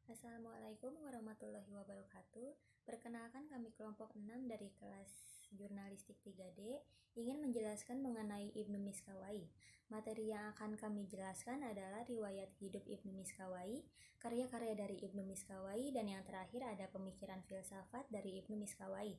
Assalamualaikum warahmatullahi wabarakatuh. Perkenalkan kami kelompok 6 dari kelas Jurnalistik 3D ingin menjelaskan mengenai Ibnu Miskawai. Materi yang akan kami jelaskan adalah riwayat hidup Ibnu Miskawai, karya-karya dari Ibnu Miskawai, dan yang terakhir ada pemikiran filsafat dari Ibnu Miskawai.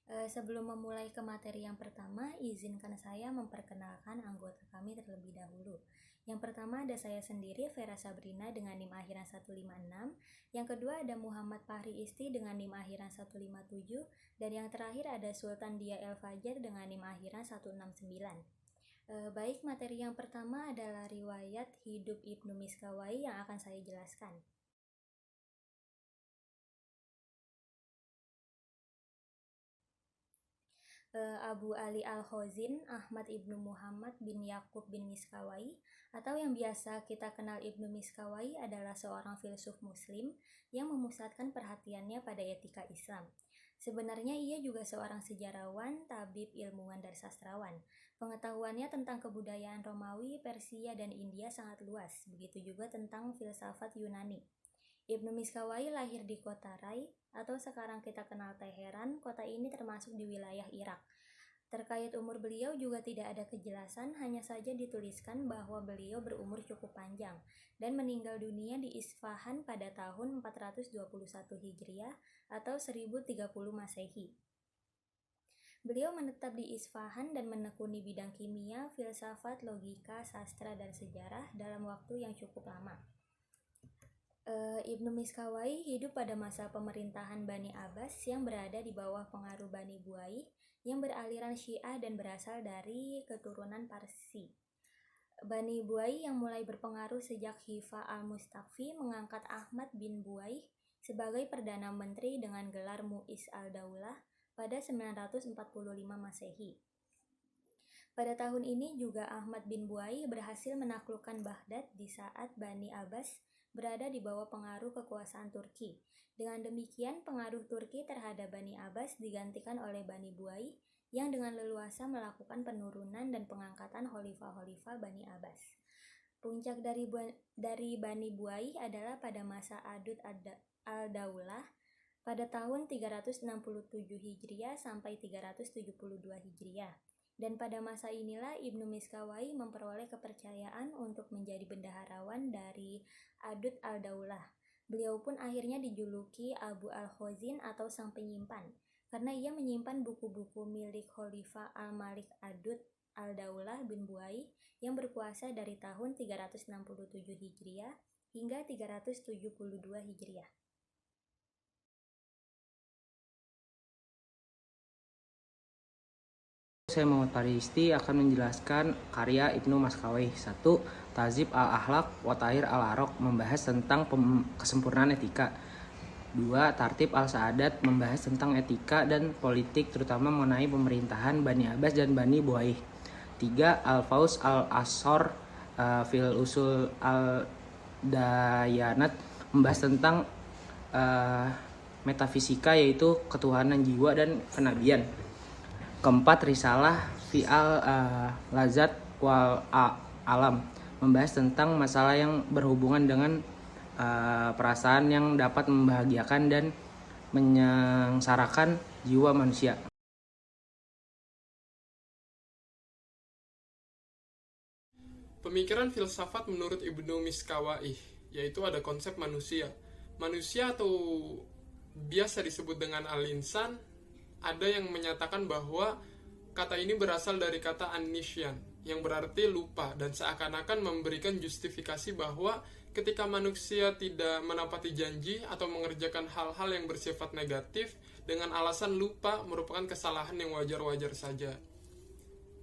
Sebelum memulai ke materi yang pertama, izinkan saya memperkenalkan anggota kami terlebih dahulu. Yang pertama ada saya sendiri, Vera Sabrina dengan NIM akhiran 156. Yang kedua ada Muhammad Fahri Isti dengan NIM akhiran 157. Dan yang terakhir ada Sultan Dia El Fajar dengan NIM akhiran 169. Baik, materi yang pertama adalah riwayat hidup Ibnu Miskawai yang akan saya jelaskan. Abu Ali Al-Khozin Ahmad Ibnu Muhammad bin Yakub bin Miskawai, atau yang biasa kita kenal Ibnu Miskawai, adalah seorang filsuf muslim yang memusatkan perhatiannya pada etika Islam. Sebenarnya ia juga seorang sejarawan, tabib, ilmuwan, dan sastrawan. Pengetahuannya tentang kebudayaan Romawi, Persia, dan India sangat luas, begitu juga tentang filsafat Yunani. Ibnu Miskawai lahir di kota Rai, atau sekarang kita kenal Teheran. Kota ini termasuk di wilayah Irak. Terkait umur beliau juga tidak ada kejelasan, hanya saja dituliskan bahwa beliau berumur cukup panjang dan meninggal dunia di Isfahan pada tahun 421 Hijriah atau 1030 Masehi. Beliau menetap di Isfahan dan menekuni bidang kimia, filsafat, logika, sastra, dan sejarah dalam waktu yang cukup lama. Ibnu Miskawai hidup pada masa pemerintahan Bani Abbas yang berada di bawah pengaruh Bani Buaih yang beraliran Syiah dan berasal dari keturunan Parsi. Bani Buaih yang mulai berpengaruh sejak Hifa al-Mustaqfi mengangkat Ahmad bin Buaih sebagai Perdana Menteri dengan gelar Mu'izz al-Daulah pada 945 Masehi. Pada tahun ini juga Ahmad bin Buaih berhasil menaklukkan Baghdad di saat Bani Abbas berada di bawah pengaruh kekuasaan Turki. Dengan demikian, pengaruh Turki terhadap Bani Abbas digantikan oleh Bani Buaih yang dengan leluasa melakukan penurunan dan pengangkatan khalifah-khalifah Bani Abbas. Puncak dari Bani Buaih adalah pada masa Adud al-Daulah pada tahun 367 Hijriah sampai 372 Hijriah. Dan pada masa inilah Ibnu Miskawai memperoleh kepercayaan untuk menjadi bendaharawan dari Adud al-Daulah. Beliau pun akhirnya dijuluki Abu Al-Khozin atau sang penyimpan, karena ia menyimpan buku-buku milik Khalifah Al-Malik Adud al-Daulah bin Buaih yang berkuasa dari tahun 367 Hijriah hingga 372 Hijriah. Saya Muhammad Faristi akan menjelaskan karya Ibnu Miskawai. 1. Tahzib al-Akhlaq wa Tahir al-Araq membahas tentang kesempurnaan etika. 2. Tartib al-Sa'adat membahas tentang etika dan politik terutama mengenai pemerintahan Bani Abbas dan Bani Buaih. 3. Al-Fauz al-Asor fil Usul al-Dayanat membahas tentang metafisika, yaitu ketuhanan jiwa dan kenabian. 4. Risalah fi al-Lazat wal Alam membahas tentang masalah yang berhubungan dengan perasaan yang dapat membahagiakan dan menyengsarakan jiwa manusia. Pemikiran filsafat menurut Ibnu Miskawai, yaitu ada konsep manusia. Manusia atau biasa disebut dengan al-insan, ada yang menyatakan bahwa kata ini berasal dari kata an-nisyan, yang berarti lupa, dan seakan-akan memberikan justifikasi bahwa ketika manusia tidak menepati janji atau mengerjakan hal-hal yang bersifat negatif dengan alasan lupa merupakan kesalahan yang wajar-wajar saja.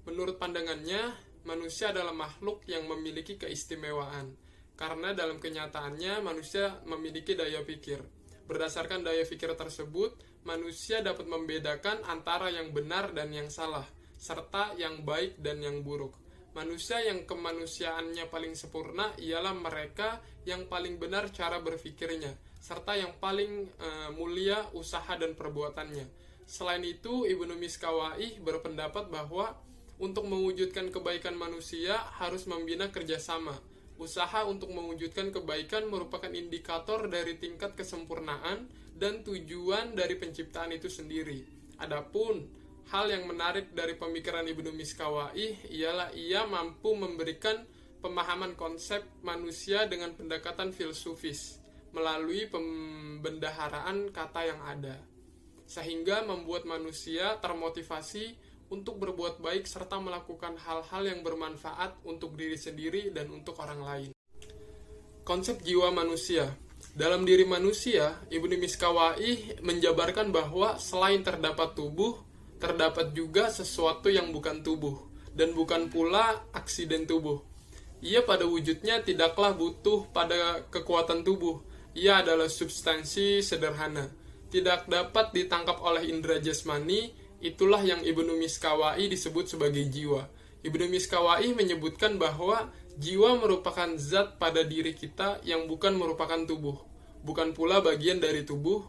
Menurut pandangannya, manusia adalah makhluk yang memiliki keistimewaan, karena dalam kenyataannya manusia memiliki daya pikir. Berdasarkan daya pikir tersebut, manusia dapat membedakan antara yang benar dan yang salah, serta yang baik dan yang buruk. Manusia yang kemanusiaannya paling sempurna ialah mereka yang paling benar cara berpikirnya, serta yang paling mulia usaha dan perbuatannya. Selain itu, Ibnu Miskawai berpendapat bahwa untuk mewujudkan kebaikan manusia harus membina kerjasama, Usaha untuk mewujudkan kebaikan merupakan indikator dari tingkat kesempurnaan dan tujuan dari penciptaan itu sendiri. Adapun hal yang menarik dari pemikiran Ibnu Miskawayh ialah ia mampu memberikan pemahaman konsep manusia dengan pendekatan filosofis melalui pembendaharaan kata yang ada, sehingga membuat manusia termotivasi untuk berbuat baik serta melakukan hal-hal yang bermanfaat untuk diri sendiri dan untuk orang lain. Konsep jiwa manusia. Dalam diri manusia, Ibnu Miskawayh menjabarkan bahwa selain terdapat tubuh, terdapat juga sesuatu yang bukan tubuh, dan bukan pula aksiden tubuh. Ia pada wujudnya tidaklah butuh pada kekuatan tubuh. Ia adalah substansi sederhana, tidak dapat ditangkap oleh indera jasmani. Itulah yang Ibnu Miskawayh disebut sebagai jiwa. Ibnu Miskawayh menyebutkan bahwa jiwa merupakan zat pada diri kita yang bukan merupakan tubuh, bukan pula bagian dari tubuh,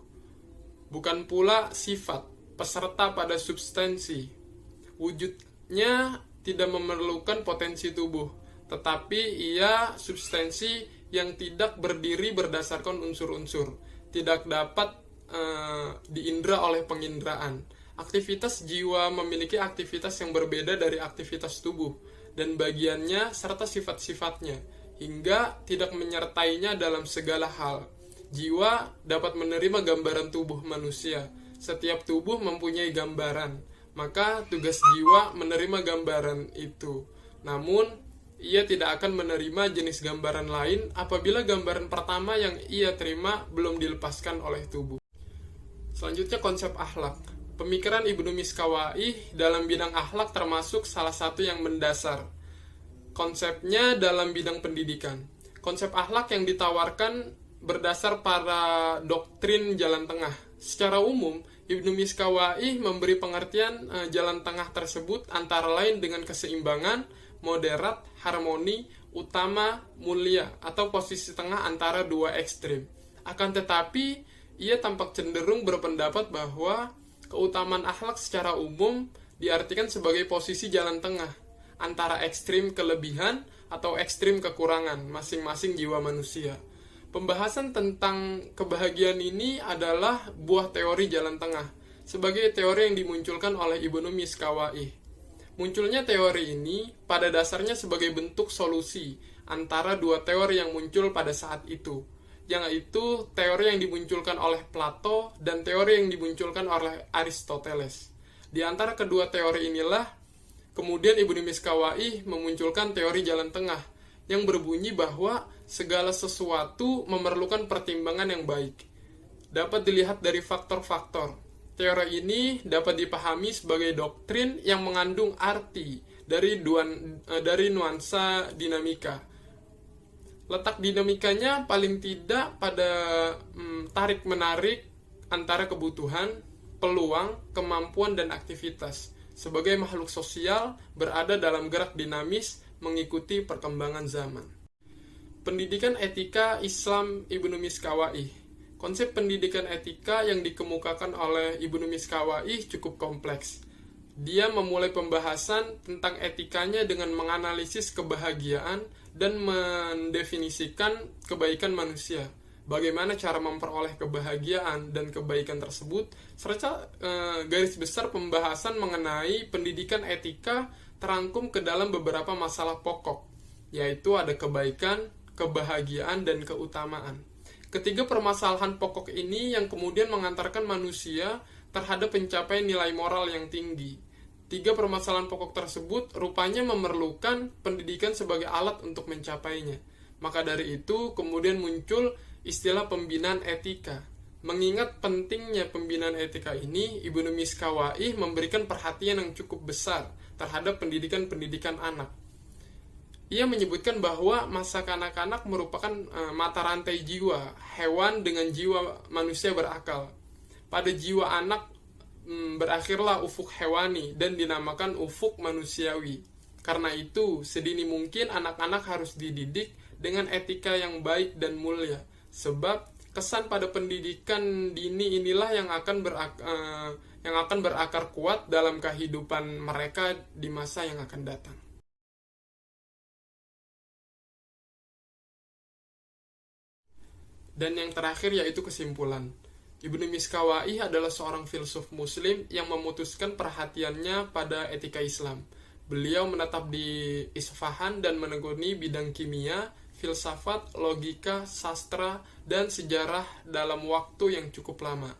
bukan pula sifat, peserta pada substansi. Wujudnya tidak memerlukan potensi tubuh, tetapi ia substansi yang tidak berdiri berdasarkan unsur-unsur, tidak dapat diindra oleh penginderaan. Aktivitas jiwa memiliki aktivitas yang berbeda dari aktivitas tubuh, dan bagiannya serta sifat-sifatnya, hingga tidak menyertainya dalam segala hal. Jiwa dapat menerima gambaran tubuh manusia. Setiap tubuh mempunyai gambaran, maka tugas jiwa menerima gambaran itu. Namun, ia tidak akan menerima jenis gambaran lain apabila gambaran pertama yang ia terima belum dilepaskan oleh tubuh. Selanjutnya, konsep akhlak. Pemikiran Ibnu Miskawayh dalam bidang akhlak termasuk salah satu yang mendasar. Konsepnya dalam bidang pendidikan. Konsep akhlak yang ditawarkan berdasar pada doktrin jalan tengah. Secara umum, Ibnu Miskawayh memberi pengertian jalan tengah tersebut antara lain dengan keseimbangan, moderat, harmoni, utama, mulia, atau posisi tengah antara dua ekstrim. Akan tetapi, ia tampak cenderung berpendapat bahwa keutamaan akhlak secara umum diartikan sebagai posisi jalan tengah antara ekstrim kelebihan atau ekstrim kekurangan masing-masing jiwa manusia. Pembahasan tentang kebahagiaan ini adalah buah teori jalan tengah sebagai teori yang dimunculkan oleh Ibnu Miskawayh. Munculnya teori ini pada dasarnya sebagai bentuk solusi antara dua teori yang muncul pada saat itu, yaitu teori yang dimunculkan oleh Plato dan teori yang dimunculkan oleh Aristoteles. Di antara kedua teori inilah, kemudian Ibnu Miskawayh memunculkan teori jalan tengah, yang berbunyi bahwa segala sesuatu memerlukan pertimbangan yang baik. Dapat dilihat dari faktor-faktor. Teori ini dapat dipahami sebagai doktrin yang mengandung arti dari nuansa dinamika. Letak dinamikanya paling tidak pada tarik-menarik antara kebutuhan, peluang, kemampuan, dan aktivitas. Sebagai makhluk sosial, berada dalam gerak dinamis mengikuti perkembangan zaman. Pendidikan etika Islam Ibnu Miskawayh. Konsep pendidikan etika yang dikemukakan oleh Ibnu Miskawayh cukup kompleks. Dia memulai pembahasan tentang etikanya dengan menganalisis kebahagiaan dan mendefinisikan kebaikan manusia. Bagaimana cara memperoleh kebahagiaan dan kebaikan tersebut, serta garis besar pembahasan mengenai pendidikan etika terangkum ke dalam beberapa masalah pokok, yaitu ada kebaikan, kebahagiaan, dan keutamaan. Ketiga permasalahan pokok ini yang kemudian mengantarkan manusia terhadap pencapaian nilai moral yang tinggi. Tiga permasalahan pokok tersebut rupanya memerlukan pendidikan sebagai alat untuk mencapainya. Maka dari itu kemudian muncul istilah pembinaan etika. Mengingat pentingnya pembinaan etika ini, Ibnu Miskawayh memberikan perhatian yang cukup besar terhadap pendidikan-pendidikan anak. Ia menyebutkan bahwa masa kanak-kanak merupakan mata rantai jiwa, hewan dengan jiwa manusia berakal. Pada jiwa anak berakhirlah ufuk hewani dan dinamakan ufuk manusiawi. Karena itu, sedini mungkin anak-anak harus dididik dengan etika yang baik dan mulia. Sebab kesan pada pendidikan dini inilah yang akan berakar kuat dalam kehidupan mereka di masa yang akan datang. Dan yang terakhir yaitu kesimpulan. Ibnu Miskawai adalah seorang filsuf muslim yang memutuskan perhatiannya pada etika Islam. Beliau menetap di Isfahan dan menekuni bidang kimia, filsafat, logika, sastra, dan sejarah dalam waktu yang cukup lama.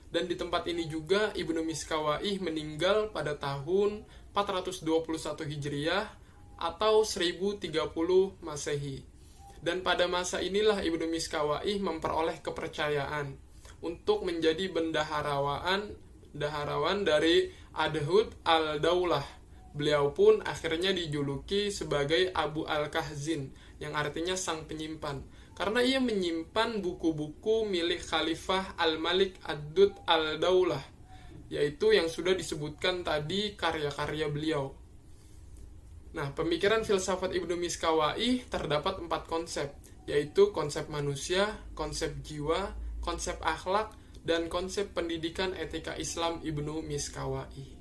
Dan di tempat ini juga Ibnu Miskawai meninggal pada tahun 421 Hijriah atau 1030 Masehi. Dan pada masa inilah Ibnu Miskawai memperoleh kepercayaan untuk menjadi bendaharawan dari Adhud al-Daulah. Beliau pun akhirnya dijuluki sebagai Abu al-Kahzin, yang artinya sang penyimpan, karena ia menyimpan buku-buku milik Khalifah Al-Malik Ad-Dud al-Daulah, yaitu yang sudah disebutkan tadi karya-karya beliau. Nah, pemikiran filsafat Ibnu Miskawai terdapat 4 konsep, yaitu konsep manusia, konsep jiwa, konsep akhlak, dan konsep pendidikan etika Islam Ibnu Miskawai.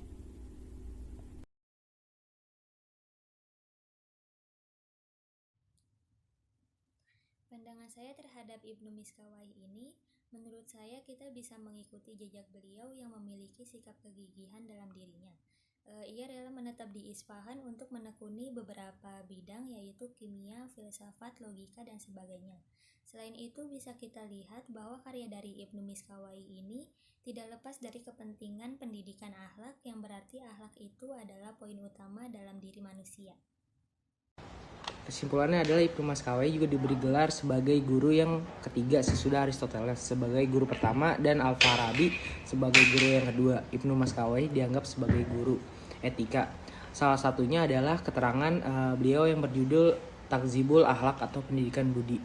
Pandangan saya terhadap Ibnu Miskawai ini, menurut saya kita bisa mengikuti jejak beliau yang memiliki sikap kegigihan dalam dirinya. Ia rela menetap di Isfahan untuk menekuni beberapa bidang yaitu kimia, filsafat, logika, dan sebagainya. Selain itu bisa kita lihat bahwa karya dari Ibnu Miskawai ini tidak lepas dari kepentingan pendidikan akhlak, yang berarti akhlak itu adalah poin utama dalam diri manusia. Kesimpulannya adalah Ibnu Miskawai juga diberi gelar sebagai guru yang ketiga sesudah Aristoteles sebagai guru pertama dan Al-Farabi sebagai guru yang kedua. Ibnu Miskawai dianggap sebagai guru etika. Salah satunya adalah keterangan beliau yang berjudul Takzibul Akhlak atau Pendidikan Budi.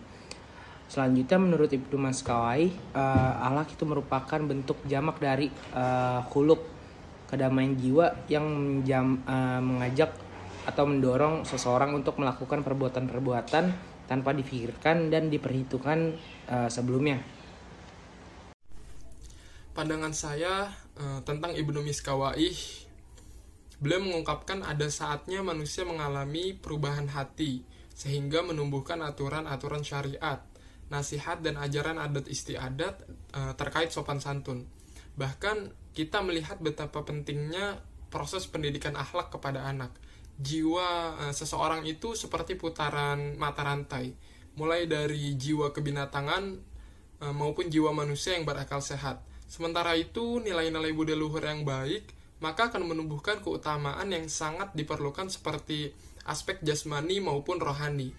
Selanjutnya menurut Ibnu Miskawai, akhlak itu merupakan bentuk jamak dari khuluq, kedamaian jiwa yang mengajak atau mendorong seseorang untuk melakukan perbuatan-perbuatan tanpa difikirkan dan diperhitungkan sebelumnya. Pandangan saya tentang Ibnu Miskawai, beliau mengungkapkan ada saatnya manusia mengalami perubahan hati sehingga menumbuhkan aturan-aturan syariat, nasihat dan ajaran adat istiadat terkait sopan santun. Bahkan kita melihat betapa pentingnya proses pendidikan akhlak kepada anak. Jiwa seseorang itu seperti putaran mata rantai, mulai dari jiwa kebinatangan maupun jiwa manusia yang berakal sehat. Sementara itu, nilai-nilai budaya luhur yang baik maka akan menumbuhkan keutamaan yang sangat diperlukan seperti aspek jasmani maupun rohani,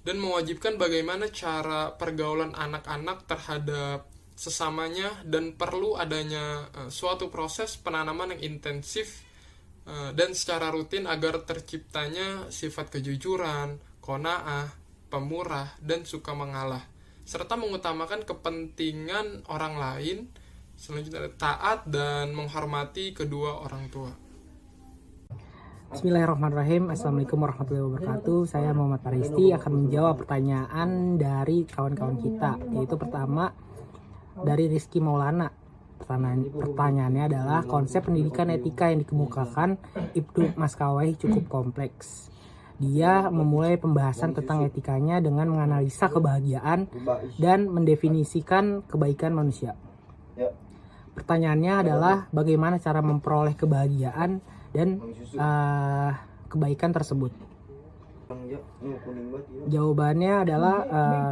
dan mewajibkan bagaimana cara pergaulan anak-anak terhadap sesamanya, dan perlu adanya suatu proses penanaman yang intensif dan secara rutin agar terciptanya sifat kejujuran, qanaah, pemurah, dan suka mengalah, serta mengutamakan kepentingan orang lain, selanjutnya taat dan menghormati kedua orang tua. Bismillahirrahmanirrahim. Assalamualaikum warahmatullahi wabarakatuh. Saya Muhammad Paristi akan menjawab pertanyaan dari kawan-kawan kita, yaitu pertama dari Rizky Maulana. Pertanyaannya adalah, konsep pendidikan etika yang dikemukakan Ibnu Miskawai cukup kompleks. Dia memulai pembahasan tentang etikanya dengan menganalisa kebahagiaan dan mendefinisikan kebaikan manusia. Pertanyaannya adalah, bagaimana cara memperoleh kebahagiaan dan kebaikan tersebut? Jawabannya adalah,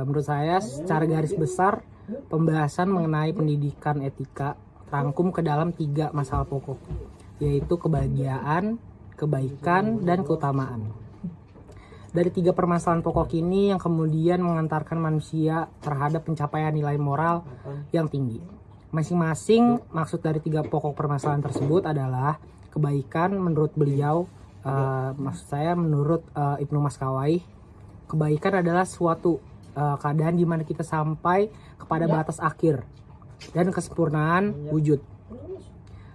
menurut saya secara garis besar pembahasan mengenai pendidikan etika rangkum ke dalam 3 masalah pokok, yaitu kebahagiaan, kebaikan, dan keutamaan. Dari 3 permasalahan pokok ini yang kemudian mengantarkan manusia terhadap pencapaian nilai moral yang tinggi. Masing-masing maksud dari 3 pokok permasalahan tersebut adalah kebaikan. Menurut beliau, maksud saya menurut Ibnu Miskawai, kebaikan adalah suatu keadaan di mana kita sampai kepada batas akhir dan kesempurnaan wujud.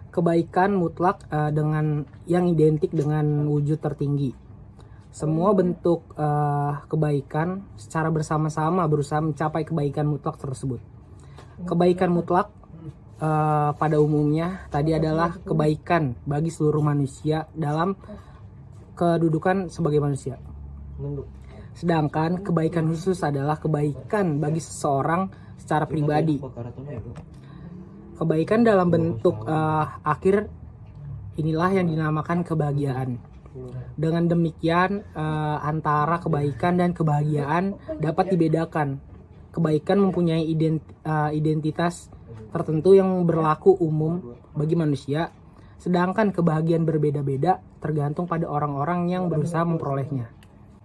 Kebaikan mutlak dengan yang identik dengan wujud tertinggi. Semua bentuk kebaikan secara bersama-sama berusaha mencapai kebaikan mutlak tersebut. Kebaikan mutlak pada umumnya tadi adalah kebaikan bagi seluruh manusia dalam kedudukan sebagai manusia. Sedangkan kebaikan khusus adalah kebaikan bagi seseorang secara pribadi. Kebaikan dalam bentuk akhir inilah yang dinamakan kebahagiaan. Dengan demikian antara kebaikan dan kebahagiaan dapat dibedakan. Kebaikan mempunyai identitas tertentu yang berlaku umum bagi manusia, sedangkan kebahagiaan berbeda-beda tergantung pada orang-orang yang berusaha memperolehnya.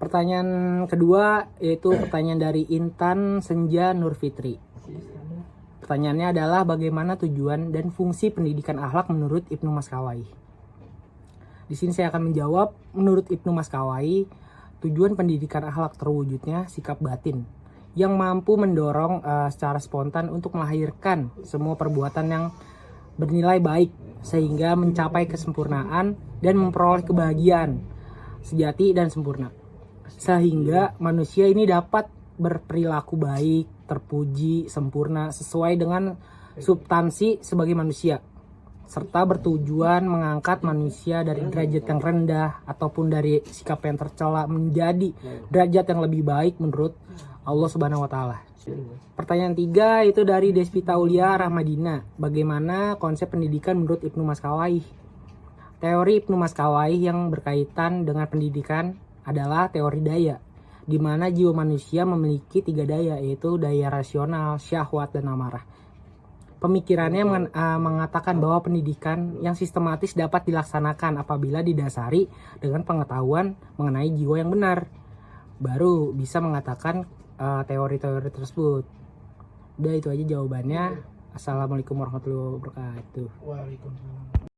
Pertanyaan kedua yaitu pertanyaan dari Intan Senja Nurfitri. Pertanyaannya adalah bagaimana tujuan dan fungsi pendidikan akhlak menurut Ibnu Maskawai. Di sini saya akan menjawab, menurut Ibnu Maskawai, tujuan pendidikan akhlak terwujudnya sikap batin yang mampu mendorong secara spontan untuk melahirkan semua perbuatan yang bernilai baik sehingga mencapai kesempurnaan dan memperoleh kebahagiaan sejati dan sempurna. Sehingga manusia ini dapat berperilaku baik, terpuji, sempurna sesuai dengan substansi sebagai manusia, serta bertujuan mengangkat manusia dari derajat yang rendah ataupun dari sikap yang tercela menjadi derajat yang lebih baik menurut Allah Subhanahu wa taala. Pertanyaan 3 itu dari Despita Aulia Rahmadina. Bagaimana konsep pendidikan menurut Ibnu Maskawai? Teori Ibnu Maskawai yang berkaitan dengan pendidikan adalah teori daya, di mana jiwa manusia memiliki 3 daya, yaitu daya rasional, syahwat, dan amarah. Pemikirannya mengatakan bahwa pendidikan yang sistematis dapat dilaksanakan apabila didasari dengan pengetahuan mengenai jiwa yang benar. Baru bisa mengatakan teori-teori tersebut. Udah, itu aja jawabannya. Assalamualaikum warahmatullahi wabarakatuh. Waalaikumsalam.